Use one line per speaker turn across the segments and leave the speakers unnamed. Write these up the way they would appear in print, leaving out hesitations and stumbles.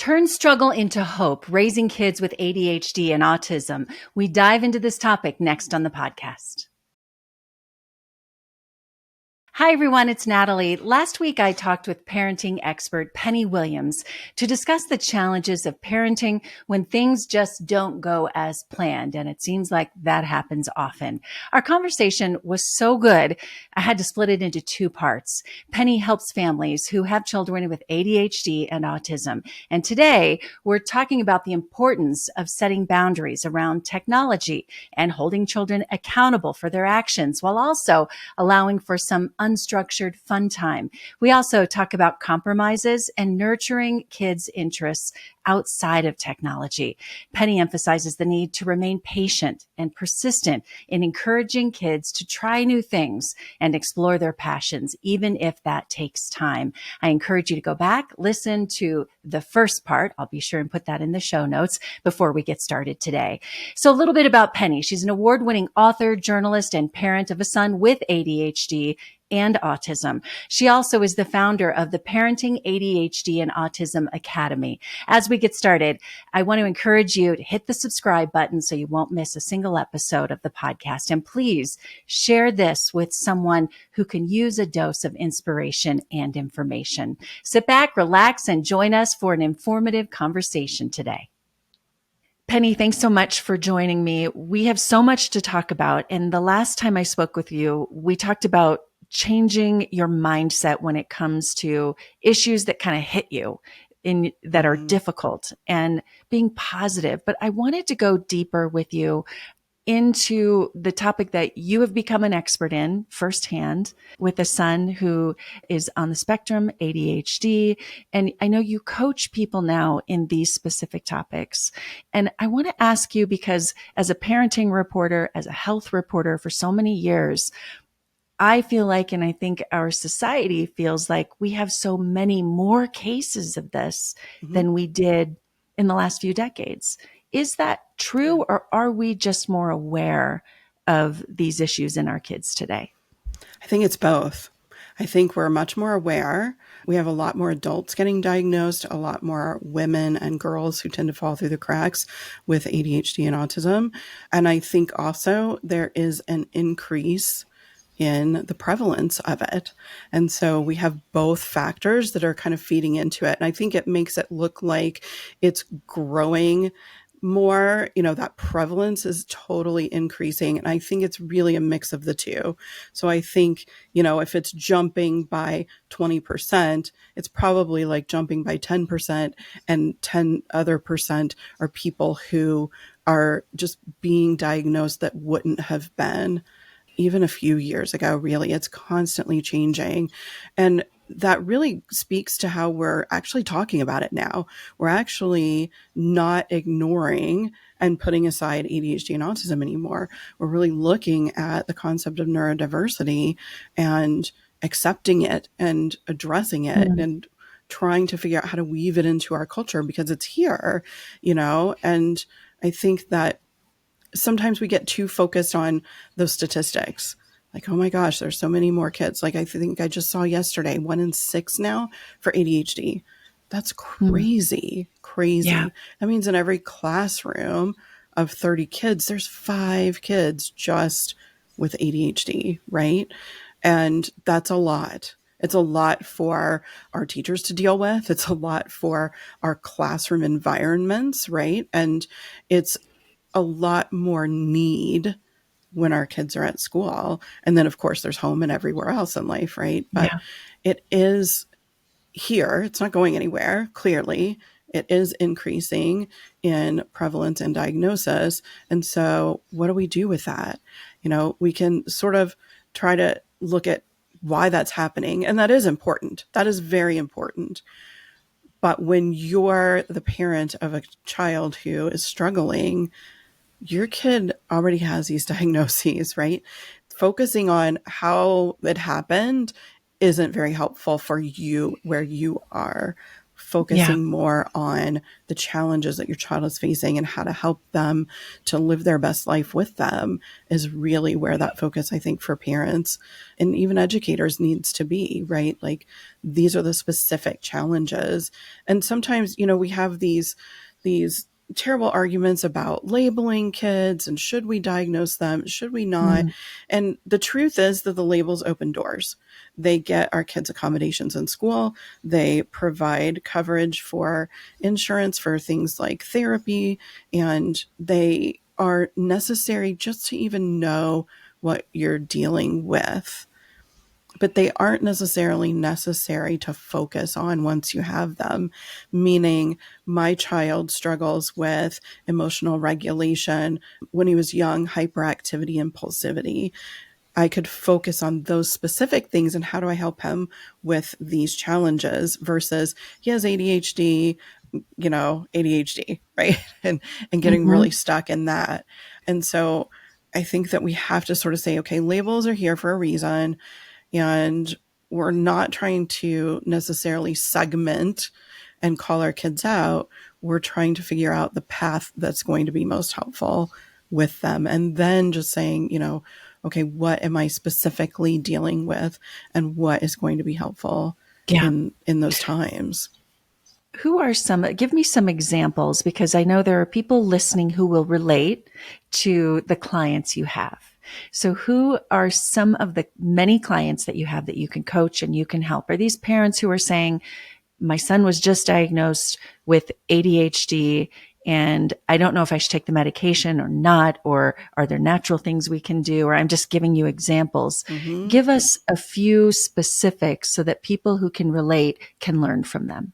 Turn struggle into hope, raising kids with ADHD and autism. We dive into this topic next on the podcast. Hi, everyone. It's Natalie. Last week, I talked with parenting expert Penny Williams to discuss the challenges of parenting when things just don't go as planned. And it seems like that happens often. Our conversation was so good, I had to split it into two parts. Penny helps families who have children with ADHD and autism. And today, we're talking about the importance of setting boundaries around technology and holding children accountable for their actions while also allowing for some unstructured fun time. We also talk about compromises and nurturing kids' interests outside of technology. Penny emphasizes the need to remain patient and persistent in encouraging kids to try new things and explore their passions, even if that takes time. I encourage you to go back, listen to the first part. I'll be sure and put that in the show notes before we get started today. So a little bit about Penny. She's an award-winning author, journalist, and parent of a son with ADHD and autism. She also is the founder of the Parenting ADHD and Autism Academy. As we get started, I want to encourage you to hit the subscribe button so you won't miss a single episode of the podcast. And please share this with someone who can use a dose of inspiration and information. Sit back, relax, and join us for an informative conversation today. Penny, thanks so much for joining me. We have so much to talk about. And the last time I spoke with you, we talked about changing your mindset when it comes to issues that kind of hit you that are difficult and being positive. But I wanted to go deeper with you into the topic that you have become an expert in firsthand with a son who is on the spectrum, ADHD. And I know you coach people now in these specific topics. And I want to ask you, because as a parenting reporter, as a health reporter for so many years, I feel like, and I think our society feels like, we have so many more cases of this than we did in the last few decades. Is that true, or are we just more aware of these issues in our kids today?
I think it's both. I think we're much more aware. We have a lot more adults getting diagnosed, a lot more women and girls who tend to fall through the cracks with ADHD and autism. And I think also there is an increase in the prevalence of it. And so we have both factors that are kind of feeding into it. And I think it makes it look like it's growing more, that prevalence is totally increasing. And I think it's really a mix of the two. So I think, if it's jumping by 20%, it's probably like jumping by 10%, and 10 other percent are people who are just being diagnosed that wouldn't have been even a few years ago. Really, it's constantly changing. And that really speaks to how we're actually talking about it now. We're actually not ignoring and putting aside ADHD and autism anymore. We're really looking at the concept of neurodiversity and accepting it and addressing it and trying to figure out how to weave it into our culture, because it's here, and I think that sometimes we get too focused on those statistics. Like, oh my gosh, there's so many more kids. Like, I think I just saw yesterday, 1 in 6 now for ADHD. That's crazy, crazy. Yeah. That means in every classroom of 30 kids, there's 5 kids just with ADHD, right? And that's a lot. It's a lot for our teachers to deal with. It's a lot for our classroom environments, right? And it's a lot more need when our kids are at school. And then, of course, there's home and everywhere else in life, right? But it is here. It's not going anywhere, clearly. It is increasing in prevalence and diagnosis. And so what do we do with that? We can sort of try to look at why that's happening. And that is important. That is very important. But when you're the parent of a child who is struggling, your kid already has these diagnoses, right? Focusing on how it happened isn't very helpful for you where you are.
Yeah.
focusing more on the challenges that your child is facing and how to help them to live their best life with them is really where that focus, I think, for parents and even educators needs to be, right? Like, these are the specific challenges. And sometimes, we have these terrible arguments about labeling kids and should we diagnose them, should we not?
Mm.
And the truth is that the labels open doors. They get our kids accommodations in school. They provide coverage for insurance for things like therapy, and they are necessary just to even know what you're dealing with. But they aren't necessarily necessary to focus on once you have them. Meaning, my child struggles with emotional regulation when he was young, hyperactivity, impulsivity. I could focus on those specific things and how do I help him with these challenges versus he has ADHD, ADHD, right? And getting
Hmm.
really stuck in that. And so I think that we have to sort of say, okay, labels are here for a reason. And we're not trying to necessarily segment and call our kids out. We're trying to figure out the path that's going to be most helpful with them. And then just saying, okay, what am I specifically dealing with and what is going to be helpful
Yeah.
in those times?
Give me some examples, because I know there are people listening who will relate to the clients you have. So who are some of the many clients that you have that you can coach and you can help? Are these parents who are saying, my son was just diagnosed with ADHD and I don't know if I should take the medication or not, or are there natural things we can do? Or I'm just giving you examples.
Mm-hmm.
Give us a few specifics so that people who can relate can learn from them.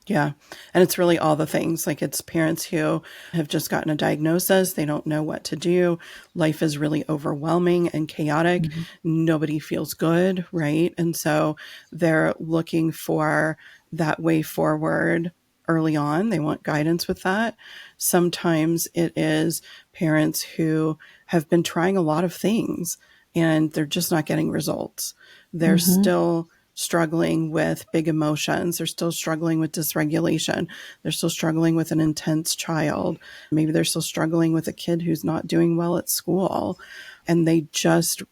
Yeah. And it's really all the things. Like, it's parents who have just gotten a diagnosis. They don't know what to do. Life is really overwhelming and chaotic.
Mm-hmm.
Nobody feels good, right? And so they're looking for that way forward early on. They want guidance with that. Sometimes it is parents who have been trying a lot of things and they're just not getting results. They're
Mm-hmm.
still struggling with big emotions. They're still struggling with dysregulation. They're still struggling with an intense child. Maybe they're still struggling with a kid who's not doing well at school. And they just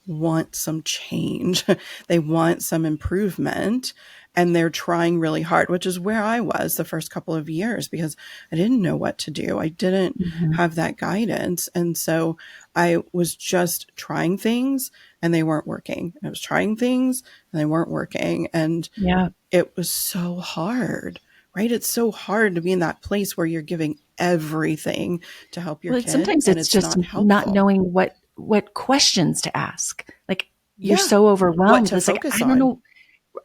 want some change. They want some improvement. And they're trying really hard, which is where I was the first couple of years because I didn't know what to do. I didn't
Mm-hmm.
have that guidance. And so I was just trying things and they weren't working. I was trying things and they weren't working. And
Yeah.
it was so hard, right? It's so hard to be in that place where you're giving everything to help your
Well,
kid
sometimes
and
it's
it's
just
not
not
helpful.
knowing what questions to ask. Like, you're
Yeah.
so
What
overwhelmed.
to
It's like,
focus on.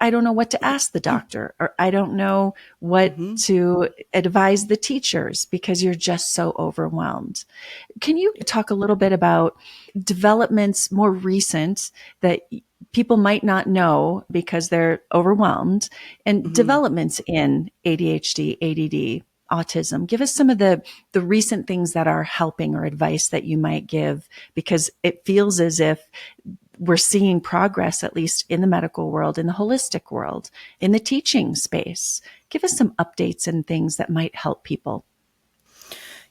I don't know what to ask the doctor, or I don't know what
Mm-hmm.
to advise the teachers because you're just so overwhelmed. Can you talk a little bit about developments more recent that people might not know because they're overwhelmed, and
Mm-hmm.
developments in ADHD, ADD, autism? Give us some of the recent things that are helping or advice that you might give, because it feels as if we're seeing progress, at least in the medical world, in the holistic world, in the teaching space. Give us some updates and things that might help people.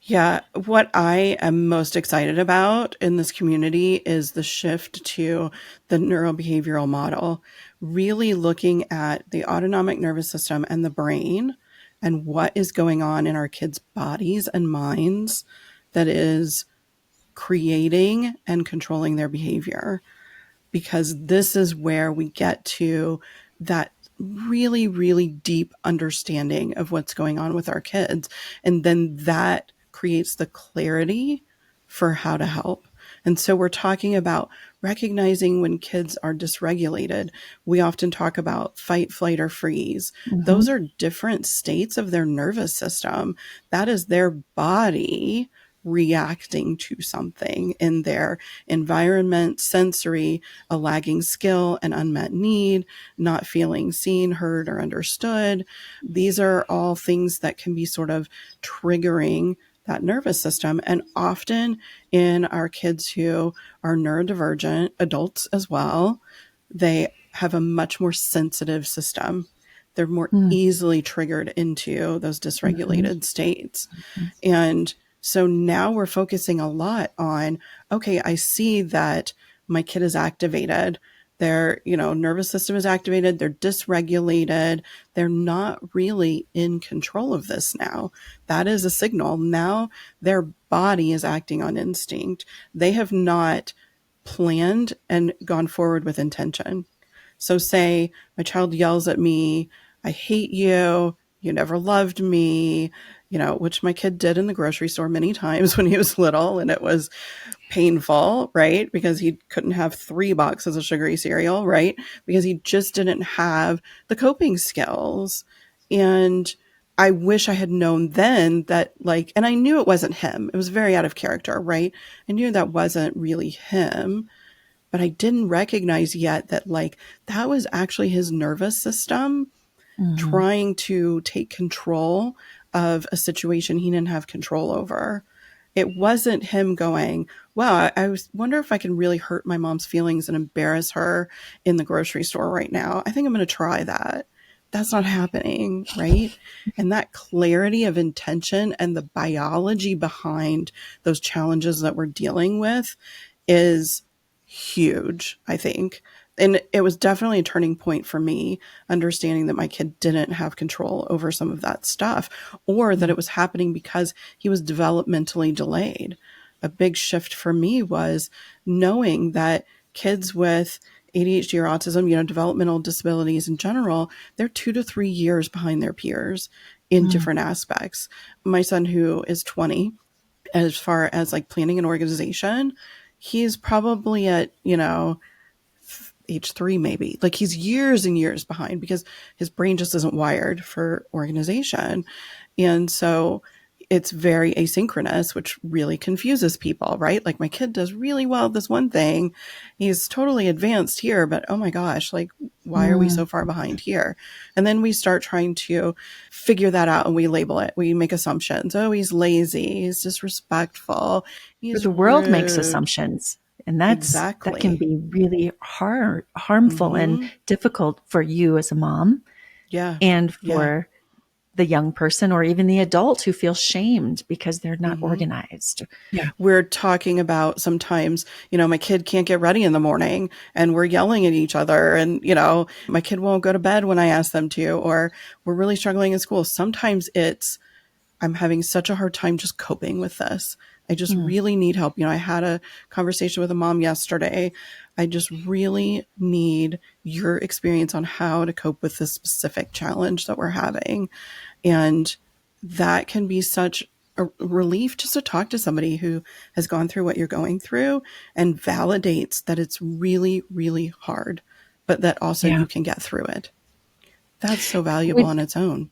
Yeah, what I am most excited about in this community is the shift to the neurobehavioral model, really looking at the autonomic nervous system and the brain and what is going on in our kids' bodies and minds that is creating and controlling their behavior. Because this is where we get to that really, really deep understanding of what's going on with our kids. And then that creates the clarity for how to help. And so we're talking about recognizing when kids are dysregulated. We often talk about fight, flight, or freeze.
Mm-hmm.
Those are different states of their nervous system. That is their body reacting to something in their environment, sensory, a lagging skill, an unmet need, not feeling seen, heard, or understood. These are all things that can be sort of triggering that nervous system. And often in our kids who are neurodivergent, adults as well, they have a much more sensitive system. they're more easily triggered into those dysregulated states. And so now we're focusing a lot on, okay, I see that my kid is activated. Their, nervous system is activated. They're dysregulated. They're not really in control of this now. That is a signal. Now their body is acting on instinct. They have not planned and gone forward with intention. So say my child yells at me, I hate you, you never loved me, which my kid did in the grocery store many times when he was little, and it was painful, right? Because he couldn't have 3 boxes of sugary cereal, right? Because he just didn't have the coping skills. And I wish I had known then that, and I knew it wasn't him. It was very out of character, right? I knew that wasn't really him. But I didn't recognize yet that that was actually his nervous system trying to take control of a situation he didn't have control over. It wasn't him going, wow, I wonder if I can really hurt my mom's feelings and embarrass her in the grocery store right now. I think I'm going to try that. That's not happening, right? And that clarity of intention and the biology behind those challenges that we're dealing with is huge, I think. And it was definitely a turning point for me, understanding that my kid didn't have control over some of that stuff, or that it was happening because he was developmentally delayed. A big shift for me was knowing that kids with ADHD or autism, developmental disabilities in general, they're 2 to 3 years behind their peers in different aspects. My son, who is 20, as far as planning an organization, he's probably at, age 3, maybe. He's years and years behind because his brain just isn't wired for organization. And so it's very asynchronous, which really confuses people, right? My kid does really well at this one thing. He's totally advanced here, but oh my gosh, why are we so far behind here? And then we start trying to figure that out and we label it. We make assumptions. Oh, he's lazy. He's disrespectful. He's
the world
rude.
makes assumptions. And that can be really harmful and difficult for you as a mom.
Yeah.
And for the young person or even the adult who feels shamed because they're not organized.
Yeah. We're talking about sometimes, my kid can't get ready in the morning and we're yelling at each other and, my kid won't go to bed when I ask them to, or we're really struggling in school. Sometimes I'm having such a hard time just coping with this. I just really need help. I had a conversation with a mom yesterday. I just really need your experience on how to cope with this specific challenge that we're having. And that can be such a relief just to talk to somebody who has gone through what you're going through and validates that it's really, really hard, but that also you can get through it. That's so valuable on its own.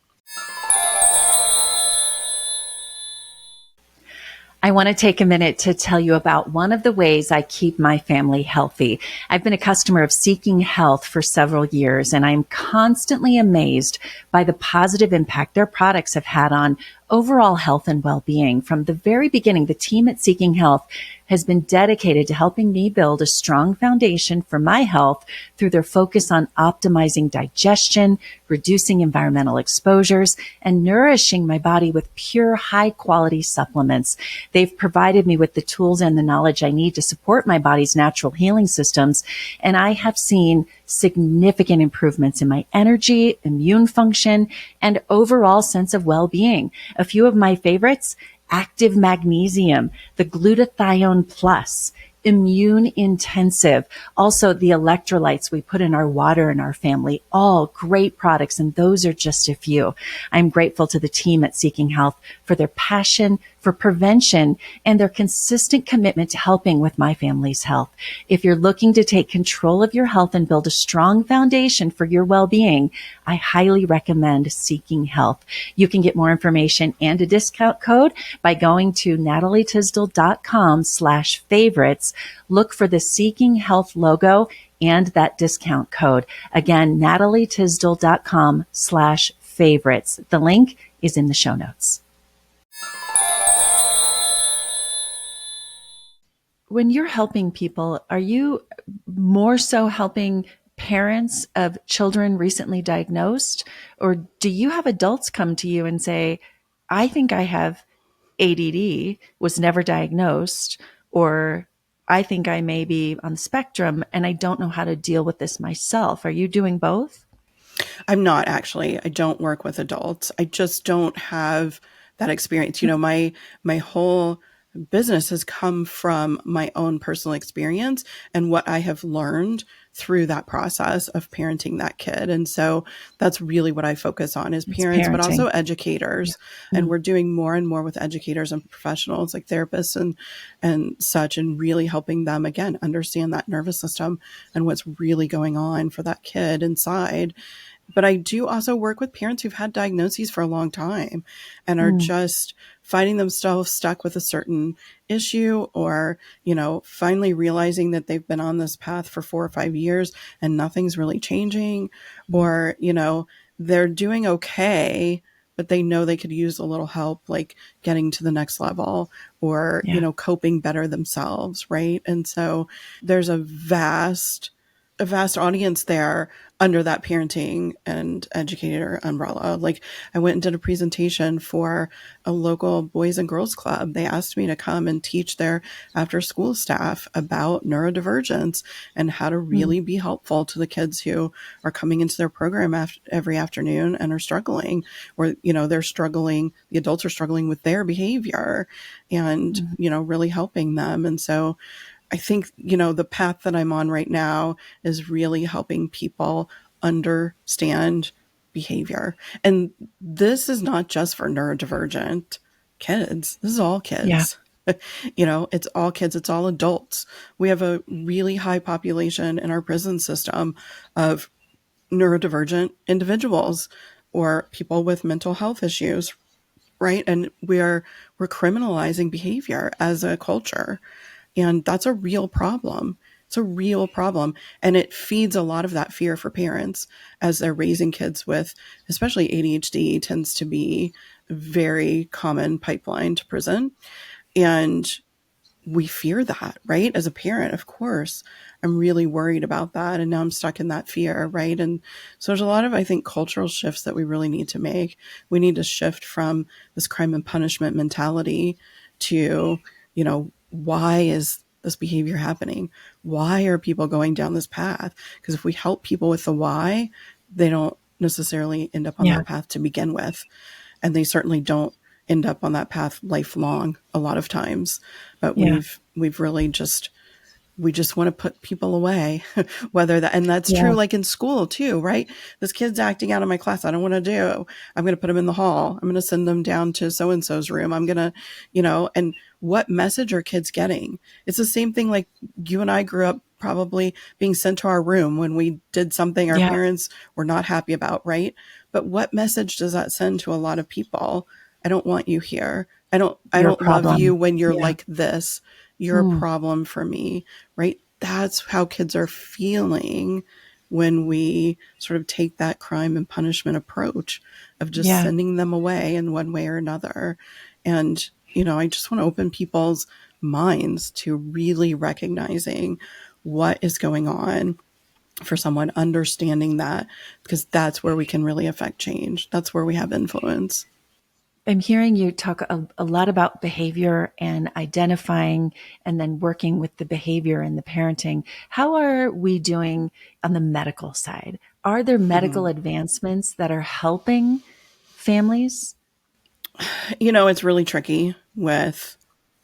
I want to take a minute to tell you about one of the ways I keep my family healthy. I've been a customer of Seeking Health for several years, and I'm constantly amazed by the positive impact their products have had on overall health and well-being. From the very beginning, the team at Seeking Health has been dedicated to helping me build a strong foundation for my health through their focus on optimizing digestion, reducing environmental exposures, and nourishing my body with pure, high-quality supplements. They've provided me with the tools and the knowledge I need to support my body's natural healing systems, and I have seen significant improvements in my energy, immune function, and overall sense of well-being. A few of my favorites: active magnesium, the glutathione plus, immune intensive, also the electrolytes we put in our water in our family, all great products. And those are just a few. I'm grateful to the team at Seeking Health for their passion for prevention and their consistent commitment to helping with my family's health. If you're looking to take control of your health and build a strong foundation for your well-being, I highly recommend Seeking Health. You can get more information and a discount code by going to natalietysdal.com/favorites. Look for the Seeking Health logo and that discount code. Again, natalietysdal.com/favorites. The link is in the show notes. When you're helping people, are you more so helping parents of children recently diagnosed, or do you have adults come to you and say, I think I have ADD, was never diagnosed, or I think I may be on the spectrum and I don't know how to deal with this myself? Are you doing both?
I'm not actually. I don't work with adults. I just don't have that experience. You know, my whole business has come from my own personal experience and what I have learned through that process of parenting that kid. And so that's really what I focus on is
It's
parents, but
parenting.
also educators.
Yeah.
And we're doing more and more with educators and professionals like therapists and such, and really helping them again understand that nervous system and what's really going on for that kid inside. But I do also work with parents who've had diagnoses for a long time and are
Mm.
just finding themselves stuck with a certain issue, or, you know, finally realizing that they've been on this path for 4 or 5 years and nothing's really changing, or, you know, they're doing okay, but they know they could use a little help, like getting to the next level or, you
Yeah.
know, coping better themselves. Right. And so there's a vast audience there under that parenting and educator umbrella. Like I went and did a presentation for a local boys and girls club. They asked me to come and teach their after school staff about neurodivergence and how to
Mm.
really be helpful to the kids who are coming into their program every afternoon and are struggling, or, you know, they're struggling, the adults are struggling with their behavior and,
Mm.
you know, really helping them. And so I think, you know, the path that I'm on right now is really helping people understand behavior. And this is not just for neurodivergent kids. This is all
Yeah.
kids. You know, it's all kids, it's all adults. We have a really high population in our prison system of neurodivergent individuals or people with mental health issues, right? And we're criminalizing behavior as a culture. And that's a real problem. It's a real problem. And it feeds a lot of that fear for parents as they're raising kids with, especially ADHD tends to be a very common pipeline to prison. And we fear that, right? As a parent, of course, I'm really worried about that. And now I'm stuck in that fear, right? And so there's a lot of, I think, cultural shifts that we really need to make. We need to shift from this crime and punishment mentality to, you know, why is this behavior happening? Why are people going down this path? Because if we help people with the why, they don't necessarily end up on
Yeah.
that path to begin with. And they certainly don't end up on that path lifelong a lot of times. But
Yeah.
we've really just we just want to put people away, whether that, and that's true
Yeah.
like in school too, right? This kid's acting out of my class. I don't want to do. I'm going to put him in the hall. I'm going to send them down to so-and-so's room. I'm going to, you know, and what message are kids getting? It's the same thing like you and I grew up probably being sent to our room when we did something our
Yeah.
parents were not happy about, right? But what message does that send to a lot of people? I don't want you here. I
Your
don't love you
problem.
when you're
Yeah.
like this. You're a
Mm.
problem for me, right? That's how kids are feeling when we sort of take that crime and punishment approach of just
Yeah.
sending them away in one way or another. And, you know, I just want to open people's minds to really recognizing what is going on for someone, understanding that, because that's where we can really affect change. That's where we have influence.
I'm hearing you talk a lot about behavior and identifying and then working with the behavior and the parenting. How are we doing on the medical side? Are there medical
Mhm.
advancements that are helping families?
You know, it's really tricky with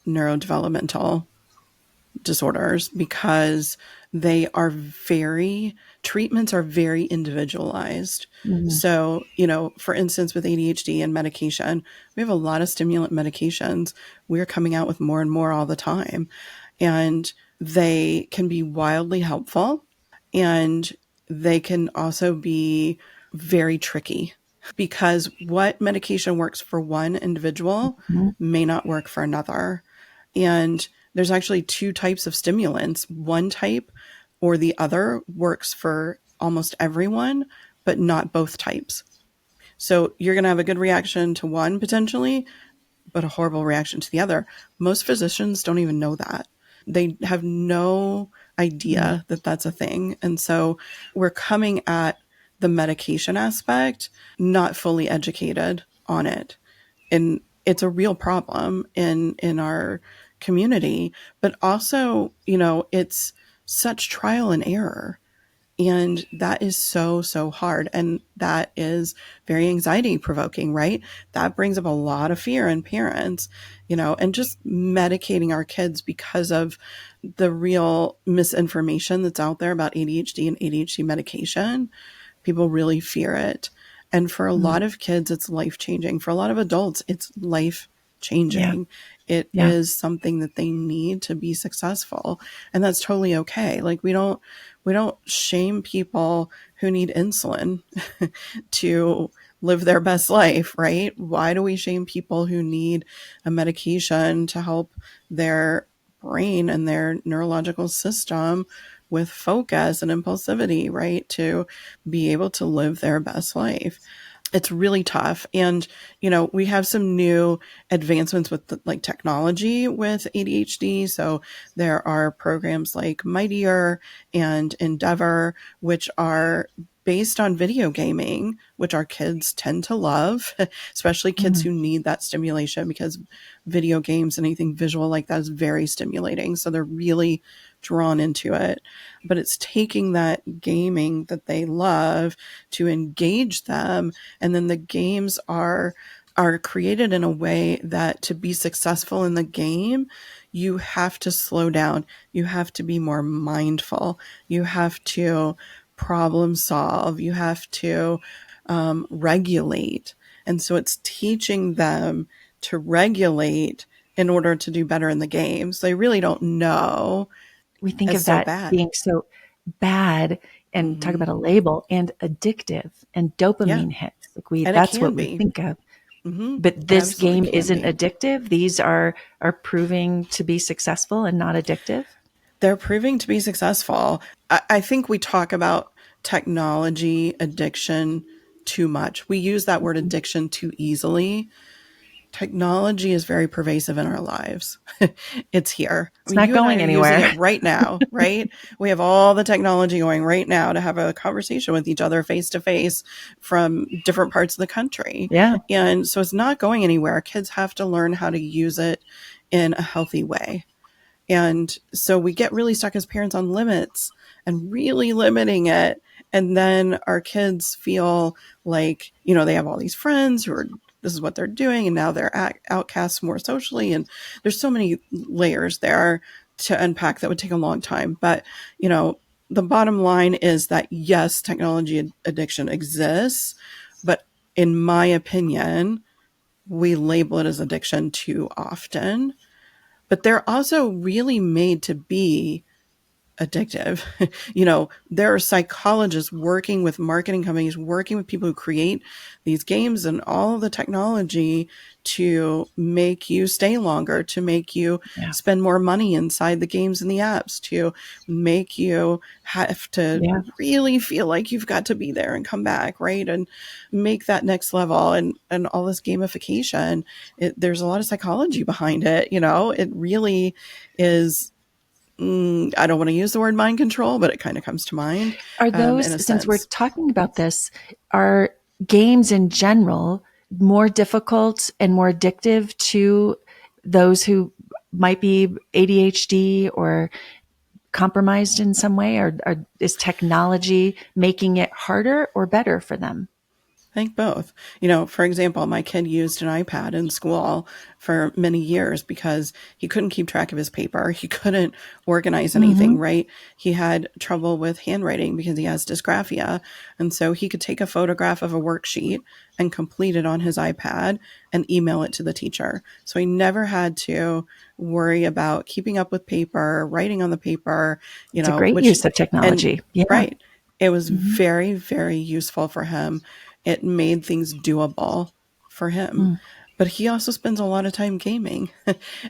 neurodevelopmental disorders because treatments are very individualized.
Mm.
So, you know, for instance, with ADHD and medication, we have a lot of stimulant medications. We're coming out with more and more all the time. And they can be wildly helpful, and they can also be very tricky because what medication works for one individual
Mhm.
may not work for another. And there's actually two types of stimulants. One type or the other works for almost everyone, but not both types. So you're going to have a good reaction to one potentially, but a horrible reaction to the other. Most physicians don't even know that. They have no idea that that's a thing. And so we're coming at the medication aspect not fully educated on it. And it's a real problem in our community, but also, it's such trial and error. And that is so, so hard. And that is very anxiety provoking, right? That brings up a lot of fear in parents, and just medicating our kids because of the real misinformation that's out there about ADHD and ADHD medication. People really fear it. And for a lot of kids, it's life changing. For a lot of adults, it's life changing. It is something that they need to be successful. And that's totally okay. Like we don't shame people who need insulin to live their best life, right? Why do we shame people who need a medication to help their brain and their neurological system with focus and impulsivity, right? To be able to live their best life. It's really tough. And, we have some new advancements with technology with ADHD. So there are programs like Mightier and Endeavor, which are based on video gaming, which our kids tend to love, especially kids who need that stimulation, because video games and anything visual like that is very stimulating. So they're really drawn into it. But it's taking that gaming that they love to engage them. And then the games are created in a way that to be successful in the game, you have to slow down. You have to be more mindful. You have to problem solve. You have to regulate. And so it's teaching them to regulate in order to do better in the games. They really don't know.
We think
It's
of
so
that
bad.
being so bad and talk about a label and addictive and dopamine hits. That's what we think of. But this game isn't addictive. These are proving to be successful and not addictive.
They're proving to be successful. I think we talk about technology addiction too much. We use that word addiction too easily. Technology is very pervasive in our lives. It's here.
It's not going anywhere.
Using it right now, right? We have all the technology going right now to have a conversation with each other face to face from different parts of the country.
Yeah.
And so it's not going anywhere. Kids have to learn how to use it in a healthy way. And so we get really stuck as parents on limits and really limiting it. And then our kids feel like, they have all these friends who are, this is what they're doing. And now they're outcasts more socially. And there's so many layers there to unpack that would take a long time. But, the bottom line is that yes, technology addiction exists. But in my opinion, we label it as addiction too often. But they're also really made to be addictive. There are psychologists working with marketing companies, working with people who create these games and all of the technology to make you stay longer, to make you spend more money inside the games and the apps, to make you have to really feel like you've got to be there and come back, right? And make that next level and all this gamification. There's a lot of psychology behind it. It really is. I don't want to use the word mind control, but it kind of comes to mind.
Are those, since we're talking about this, are games in general more difficult and more addictive to those who might be ADHD or compromised in some way? Or is technology making it harder or better for them?
I think both. For example, my kid used an iPad in school for many years because he couldn't keep track of his paper. He couldn't organize anything, right? He had trouble with handwriting because he has dysgraphia. And so he could take a photograph of a worksheet and complete it on his iPad and email it to the teacher. So he never had to worry about keeping up with paper, writing on the paper.
It's a great use of technology.
Right. It was very, very useful for him. It made things doable for him. But he also spends a lot of time gaming.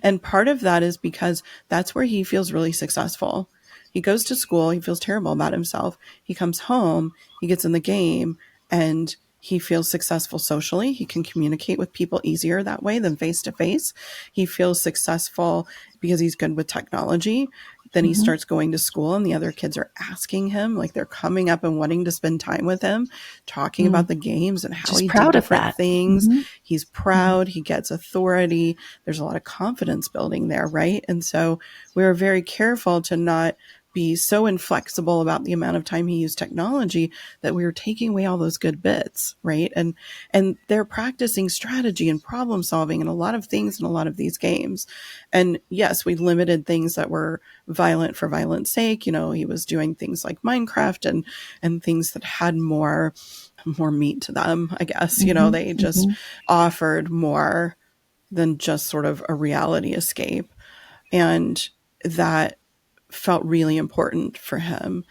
And part of that is because that's where he feels really successful. He goes to school, he feels terrible about himself. He comes home, he gets in the game, and he feels successful socially. He can communicate with people easier that way than face to face. He feels successful because he's good with technology. Then he
Mm-hmm.
starts going to school and the other kids are asking him, like they're coming up and wanting to spend time with him, talking about the games and how
Just
he did
proud of
different
that.
things.
Mm-hmm.
He's proud, he gets authority. There's a lot of confidence building there, right? And so we were very careful to not be so inflexible about the amount of time he used technology that we were taking away all those good bits, right? And they're practicing strategy and problem solving and a lot of things in a lot of these games. And yes, we limited things that were violent for violence sake. You know, he was doing things like Minecraft and things that had more meat to them, I guess. You know,
Mm-hmm.
they just
Mm-hmm.
offered more than just sort of a reality escape. And that felt really important for him.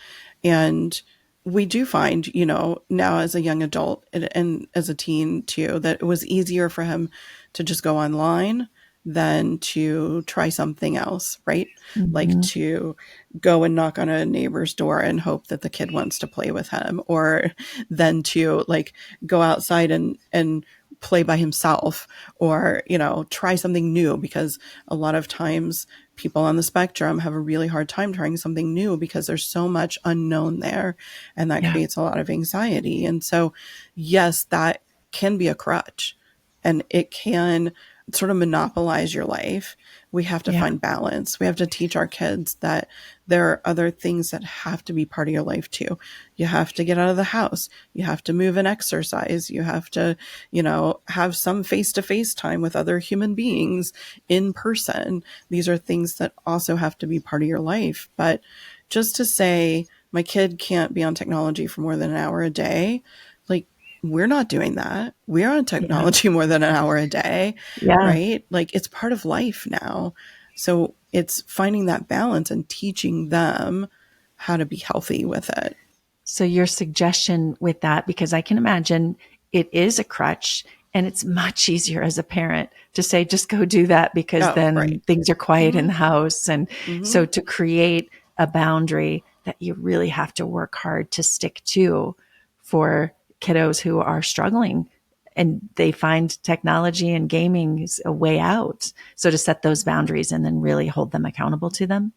And we do find, you know, now as a young adult and as a teen too, that it was easier for him to just go online than to try something else, right? Like
Mm-hmm.
to go and knock on a neighbor's door and hope that the kid wants to play with him, or then to like go outside and play by himself, or, you know, try something new, because a lot of times people on the spectrum have a really hard time trying something new because there's so much unknown there, and that
Yeah.
creates a lot of anxiety. And so, yes, that can be a crutch and it can sort of monopolize your life. We have to
Yeah.
find balance. We have to teach our kids that there are other things that have to be part of your life too. You have to get out of the house. You have to move and exercise. You have to, you know, have some face-to-face time with other human beings in person. These are things that also have to be part of your life. But just to say, my kid can't be on technology for more than an hour a day, like, we're not doing that. We're on
Yeah.
technology more than an hour a day,
Yeah.
right? Like, it's part of life now. So it's finding that balance and teaching them how to be healthy with it.
So your suggestion with that, because I can imagine it is a crutch and it's much easier as a parent to say, just go do that because
Oh, right.
then things are quiet in
Mm-hmm.
the house. And
Mm-hmm.
so to create a boundary that you really have to work hard to stick to for kiddos who are struggling and they find technology and gaming is a way out. So to set those boundaries and then really hold them accountable to them.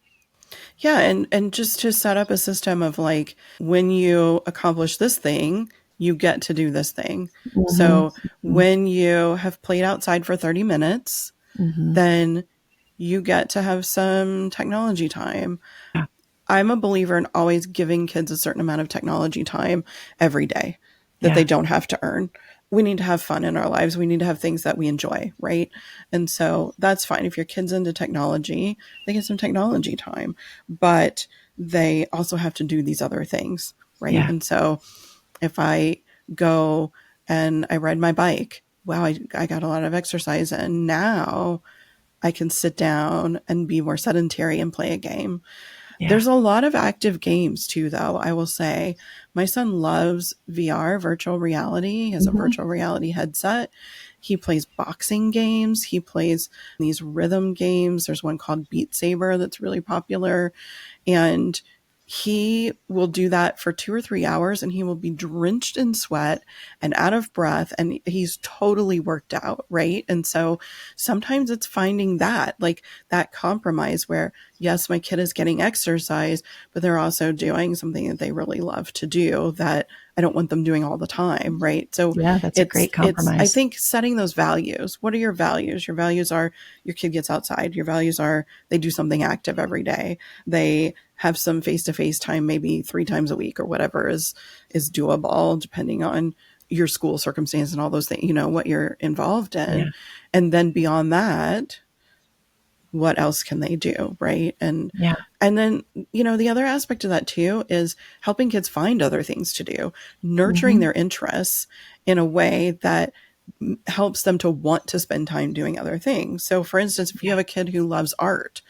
Yeah, and just to set up a system of like, when you accomplish this thing, you get to do this thing. So
Mm-hmm.
when you have played outside for 30 minutes,
Mm-hmm.
then you get to have some technology time.
Yeah.
I'm a believer in always giving kids a certain amount of technology time every day that they
Yeah.
don't have to earn. We need to have fun in our lives. We need to have things that we enjoy, right? And so that's fine. If your kid's into technology, they get some technology time, but they also have to do these other things, right?
Yeah.
And so if I go and I ride my bike, wow, I got a lot of exercise, and now I can sit down and be more sedentary and play a game.
Yeah.
There's a lot of active games too, though, I will say. My son loves VR, virtual reality. He has a
Mm-hmm.
virtual reality headset. He plays boxing games. He plays these rhythm games. There's one called Beat Saber that's really popular. And he will do that for 2 or 3 hours and he will be drenched in sweat and out of breath, and he's totally worked out, right? And so sometimes it's finding that, like, that compromise where, yes, my kid is getting exercise, but they're also doing something that they really love to do that I don't want them doing all the time, right? So
Yeah, that's a great
I
compromise.
think setting those values. What are your values? Your values are your kid gets outside. Your values are they do something active every day. They have some face-to-face time maybe 3 times a week or whatever is doable depending on your school circumstance and all those things, you know, what you're involved
Yeah.
in. And then beyond that, what else can they do, right?
Yeah.
And then, you know, the other aspect of that too is helping kids find other things to do, nurturing
Mm-hmm.
their interests in a way that helps them to want to spend time doing other things. So for instance, if you have a kid who loves art,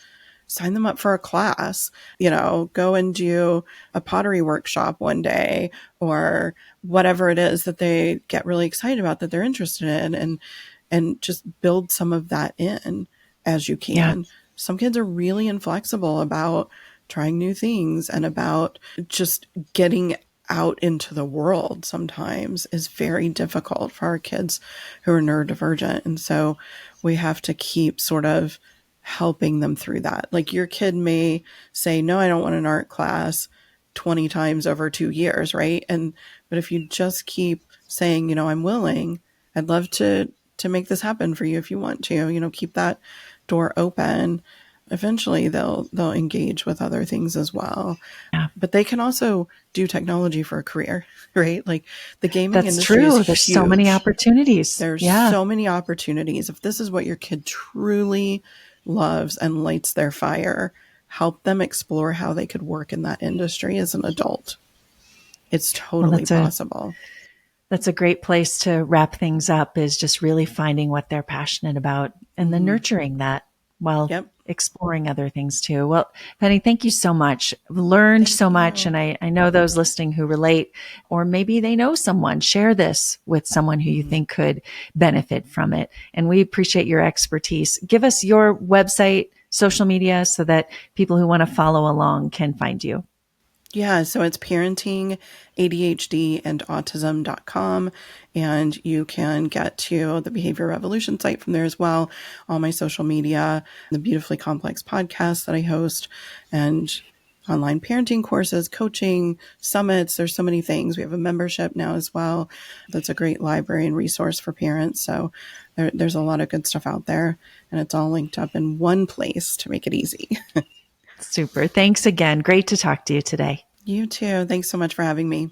sign them up for a class, you know, go and do a pottery workshop one day, or whatever it is that they get really excited about that they're interested in, and just build some of that in as you
Yeah.
can. Some kids are really inflexible about trying new things, and about just getting out into the world sometimes is very difficult for our kids who are neurodivergent. And so we have to keep sort of helping them through that. Like your kid may say, no, I don't want an art class 20 times over 2 years, right? But if you just keep saying, I'm willing, I'd love to make this happen for you if you want to, keep that door open. Eventually they'll engage with other things as well.
Yeah.
But they can also do technology for a career, right? Like the gaming
That's
industry
true.
is
There's
huge.
so many opportunities.
There's
Yeah.
so many opportunities. If this is what your kid truly loves and lights their fire, help them explore how they could work in that industry as an adult. It's totally possible.
That's a great place to wrap things up, is just really finding what they're passionate about and then nurturing that while exploring other things too. Well, Penny, thank you so much. Learned so much. And I know those listening who relate, or maybe they know someone, share this with someone who you think could benefit from it. And we appreciate your expertise. Give us your website, social media, so that people who want to follow along can find you.
Yeah, so it's parenting, ADHD, and autism.com. And you can get to the Behavior Revolution site from there as well. All my social media, the Beautifully Complex podcast that I host, and online parenting courses, coaching, summits. There's so many things. We have a membership now as well. That's a great library and resource for parents. So there's a lot of good stuff out there. And it's all linked up in one place to make it easy.
Super. Thanks again. Great to talk to you today.
You too. Thanks so much for having me.